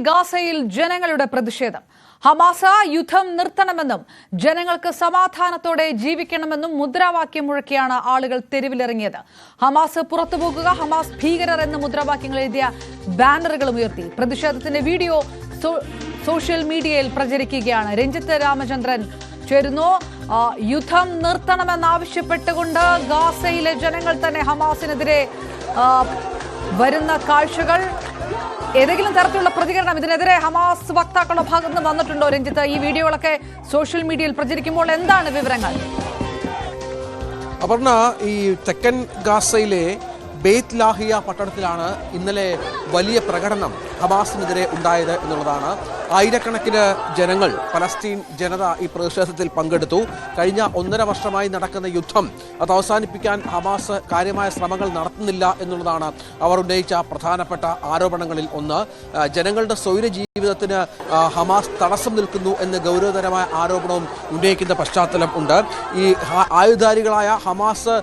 ഗാസയിൽ ജനങ്ങളുടെ പ്രതിഷേധം. ഹമാസ് യുദ്ധം നിർത്തണമെന്നും ജനങ്ങൾക്ക് സമാധാനത്തോടെ ജീവിക്കണമെന്നും മുദ്രാവാക്യം മുഴക്കിയാണ് ആളുകൾ തെരുവിലിറങ്ങിയത്. ഹമാസ് പുറത്തുപോകുക, ഹമാസ് ഭീകരർ എന്ന മുദ്രാവാക്യങ്ങൾ എഴുതിയ ബാനറുകളും ഉയർത്തി. പ്രതിഷേധത്തിന്റെ വീഡിയോ സോഷ്യൽ മീഡിയയിൽ പ്രചരിക്കുകയാണ്. രഞ്ജിത്ത് രാമചന്ദ്രൻ ചേരുന്നു. യുദ്ധം നിർത്തണമെന്നാവശ്യപ്പെട്ടുകൊണ്ട് ഗാസയിലെ ജനങ്ങൾ തന്നെ ഹമാസിനെതിരെ വരുന്ന കാഴ്ചകൾ, ഏതെങ്കിലും തരത്തിലുള്ള പ്രതികരണം ഇതിനെതിരെ ഹമാസ് വക്താക്കളുടെ ഭാഗത്ത് നിന്ന് വന്നിട്ടുണ്ടോ രഞ്ജിത്ത്? ഈ വീഡിയോകളൊക്കെ സോഷ്യൽ മീഡിയയിൽ പ്രചരിക്കുമ്പോൾ എന്താണ് വിവരങ്ങൾ? അപർണ, ഈ തെക്കൻ ഗാസയിലെ ബെയ്ത്ത് ലാഹിയ പട്ടണത്തിലാണ് ഇന്നലെ വലിയ പ്രകടനം ഹമാസിനെതിരെ ഉണ്ടായത് എന്നുള്ളതാണ്. ആയിരക്കണക്കിന് ജനങ്ങൾ, പലസ്തീൻ ജനത ഈ പ്രതിഷേധത്തിൽ പങ്കെടുത്തു. കഴിഞ്ഞ 1.5 വർഷമായി നടക്കുന്ന യുദ്ധം അത് അവസാനിപ്പിക്കാൻ ഹമാസ് കാര്യമായ ശ്രമങ്ങൾ നടത്തുന്നില്ല എന്നുള്ളതാണ് അവർ ഉന്നയിച്ച പ്രധാനപ്പെട്ട ആരോപണങ്ങളിൽ ഒന്ന്. ജനങ്ങളുടെ സ്വൈര ജീവിതത്തിന് ഹമാസ് തടസ്സം നിൽക്കുന്നു എന്ന് ഗൗരവതരമായ ആരോപണവും ഉന്നയിക്കുന്ന പശ്ചാത്തലം ഉണ്ട്. ഈ ആയുധാരികളായ ഹമാസ്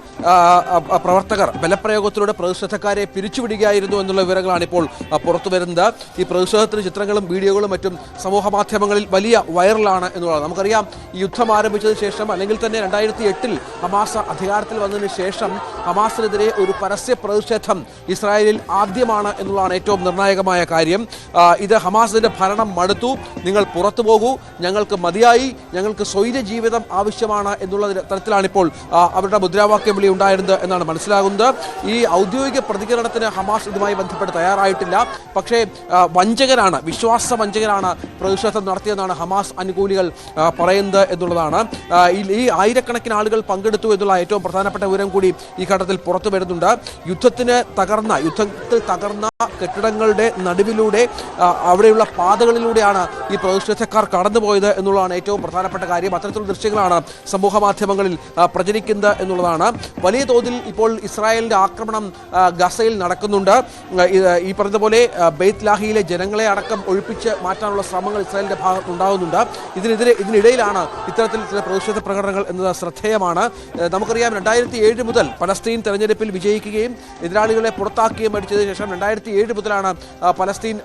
പ്രവർത്തകർ ബലപ്രയോഗത്തിലൂടെ പ്രതിഷേധക്കാരെ പിരിച്ചുവിടുകയായിരുന്നു എന്നുള്ള വിവരങ്ങളാണ് ഇപ്പോൾ പുറത്തു വരുന്നത്. ഈ പ്രതിഷേധത്തിന് ചിത്രങ്ങളും വീഡിയോകളും മറ്റും സമൂഹ മാധ്യമങ്ങളിൽ വലിയ വൈറലാണ് എന്നുള്ളത് നമുക്കറിയാം. ഈ യുദ്ധം ആരംഭിച്ചതിന് ശേഷം, അല്ലെങ്കിൽ തന്നെ 2008 ഹമാസ് അധികാരത്തിൽ വന്നതിന് ശേഷം ഹമാസിനെതിരെ ഒരു പരസ്യ പ്രതിഷേധം ഇസ്രായേലിൽ ആദ്യമാണ് എന്നുള്ളതാണ് ഏറ്റവും നിർണായകമായ കാര്യം. ഇത് ഹമാസിന്റെ ഭരണം മടുത്തു, നിങ്ങൾ പുറത്തു പോകൂ, ഞങ്ങൾക്ക് മതിയായി, ഞങ്ങൾക്ക് സ്വൈര ജീവിതം ആവശ്യമാണ് എന്നുള്ള തരത്തിലാണിപ്പോൾ അവരുടെ മുദ്രാവാക്യം വിളി ഉണ്ടായിരുന്നത് എന്നാണ് മനസ്സിലാകുന്നത്. ഈ ഔദ്യോഗിക പ്രതികരണത്തിന് ഹമാസ് ഇതുമായി ബന്ധപ്പെട്ട് തയ്യാറായിട്ടില്ല. പക്ഷേ വഞ്ചകരാണ്, വിശ്വാസ വഞ്ചകരാണ് പ്രതിഷേധം നടത്തിയെന്നാണ് ഹമാസ് അനുകൂലികൾ പറയുന്നത് എന്നുള്ളതാണ്. ഈ ആയിരക്കണക്കിന് ആളുകൾ പങ്കെടുത്തു എന്നുള്ള ഏറ്റവും പ്രധാനപ്പെട്ട വിവരം കൂടി ഈ ഘട്ടത്തിൽ പുറത്തു വരുന്നുണ്ട്. യുദ്ധത്തിൽ തകർന്ന കെട്ടിടങ്ങളുടെ നടുവിലൂടെ, അവിടെയുള്ള പാതകളിലൂടെയാണ് ഈ പ്രതിഷേധക്കാർ കടന്നുപോയത് എന്നുള്ളതാണ് ഏറ്റവും പ്രധാനപ്പെട്ട കാര്യം. അത്തരത്തിലുള്ള ദൃശ്യങ്ങളാണ് സമൂഹ മാധ്യമങ്ങളിൽ പ്രചരിക്കുന്നത് എന്നുള്ളതാണ്. വലിയ തോതിൽ ഇപ്പോൾ ഇസ്രായേലിന്റെ ആക്രമണം ഗസയിൽ നടക്കുന്നുണ്ട്. ഈ പറഞ്ഞതുപോലെ ബെയ്ത്ത് ലാഹിയിലെ ജനങ്ങളെ അടക്കം ഒഴിപ്പിച്ച് മാറ്റാനുള്ള ശ്രമങ്ങൾ ഇസ്രായേലിന്റെ ഭാഗത്തുണ്ടാകുന്നുണ്ട്. ഇതിനിടയിലാണ് ഇത്തരത്തിൽ ചില പ്രതിഷേധ പ്രകടനങ്ങൾ എന്നത് ശ്രദ്ധേയമാണ്. നമുക്കറിയാം, 2007 മുതൽ പലസ്തീൻ തെരഞ്ഞെടുപ്പിൽ വിജയിക്കുകയും എതിരാളികളെ പുറത്താക്കുകയും അടിച്ചതിനു ശേഷം 2007 മുതലാണ് പലസ്തീൻ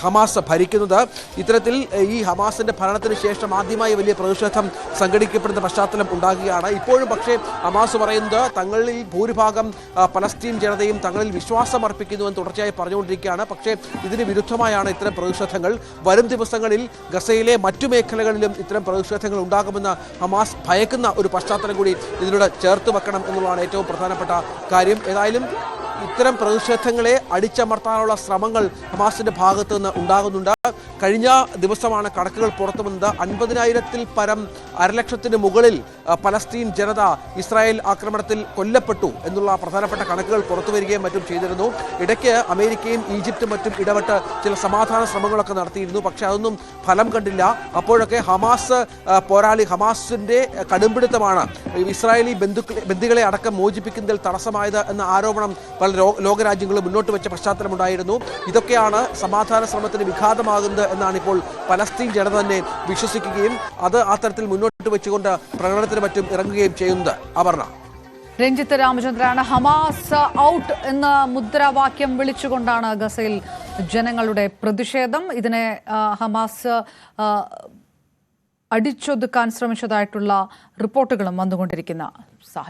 ഹമാസ് ഭരിക്കുന്നത്. ഇത്തരത്തിൽ ഈ ഹമാസിന്റെ ഭരണത്തിന് ശേഷം ആദ്യമായി വലിയ പ്രതിഷേധം സംഘടിക്കപ്പെടുന്ന പശ്ചാത്തലം ഉണ്ടാകുകയാണ്. ഇപ്പോഴും പക്ഷേ ഹമാസ് പറയുന്നത് തങ്ങളിൽ ഭൂരിഭാഗം പലസ്തീൻ ജനതയും തങ്ങളിൽ വിശ്വാസം അർപ്പിക്കുന്നുവെന്ന് തുടർച്ചയായി പറഞ്ഞുകൊണ്ടിരിക്കുകയാണ്. പക്ഷേ ഇതിന് വിരുദ്ധമായാണ് ഇത്തരം പ്രതിഷേധങ്ങൾ. വരും ദിവസങ്ങളിൽ ഗസയിലെ മറ്റു മേഖലകളിലും ഇത്തരം പ്രതിഷേധങ്ങൾ ഉണ്ടാകുമെന്ന് ഹമാസ് ഭയക്കുന്ന ഒരു പശ്ചാത്തലം കൂടി ഇതിലൂടെ ചേർത്ത് വെക്കണം എന്നുള്ളതാണ് ഏറ്റവും പ്രധാനപ്പെട്ട കാര്യം. ഏതായാലും ഇത്തരം പ്രതിഷേധങ്ങളെ അടിച്ചമർത്താനുള്ള ശ്രമങ്ങൾ ഹമാസിന്റെ ഭാഗത്ത് നിന്ന് ഉണ്ടാകുന്നുണ്ട്. കഴിഞ്ഞ ദിവസമാണ് കണക്കുകൾ പുറത്തു വന്നത്. 50,000-ൽ പരം, 1,00,000-ന് മുകളിൽ പലസ്തീൻ ജനത ഇസ്രായേൽ ആക്രമണത്തിൽ കൊല്ലപ്പെട്ടു എന്നുള്ള പ്രധാനപ്പെട്ട കണക്കുകൾ പുറത്തു വരികയും മറ്റും ചെയ്തിരുന്നു. ഇടയ്ക്ക് അമേരിക്കയും ഈജിപ്തും മറ്റും ഇടപെട്ട് ചില സമാധാന ശ്രമങ്ങളൊക്കെ നടത്തിയിരുന്നു. പക്ഷേ അതൊന്നും ഫലം കണ്ടില്ല. അപ്പോഴൊക്കെ ഹമാസിന്റെ കടുംപിടുത്തമാണ് ഇസ്രായേലി ബന്ദികളെ അടക്കം മോചിപ്പിക്കുന്നതിൽ തടസ്സമായത് എന്ന ആരോപണം പല ലോകരാജ്യങ്ങളും മുന്നോട്ട് വെച്ച പശ്ചാത്തലമുണ്ടായിരുന്നു. ഇതൊക്കെയാണ് സമാധാന ശ്രമത്തിന് വിഘാതമാകുന്നത് എന്നാണ് ഇപ്പോൾ പലസ്തീൻ ജനത തന്നെ വിശ്വസിക്കുകയും അത് ആ തരത്തിൽ മുന്നോട്ട് വെച്ചുകൊണ്ട് പ്രകടനത്തിന് മറ്റും ഇറങ്ങുകയും ചെയ്യുന്നത്. അപർണ. രഞ്ജിത്ത് രാമചന്ദ്രനാണ്. ഹമാസ് ഔട്ട് എന്ന മുദ്രാവാക്യം വിളിച്ചുകൊണ്ടാണ് ഗസയിൽ ജനങ്ങളുടെ പ്രതിഷേധം. ഇതിനെ ഹമാസ് അടിച്ചൊതുക്കാൻ ശ്രമിച്ചതായിട്ടുള്ള റിപ്പോർട്ടുകളും വന്നുകൊണ്ടിരിക്കുന്ന സാഹചര്യം.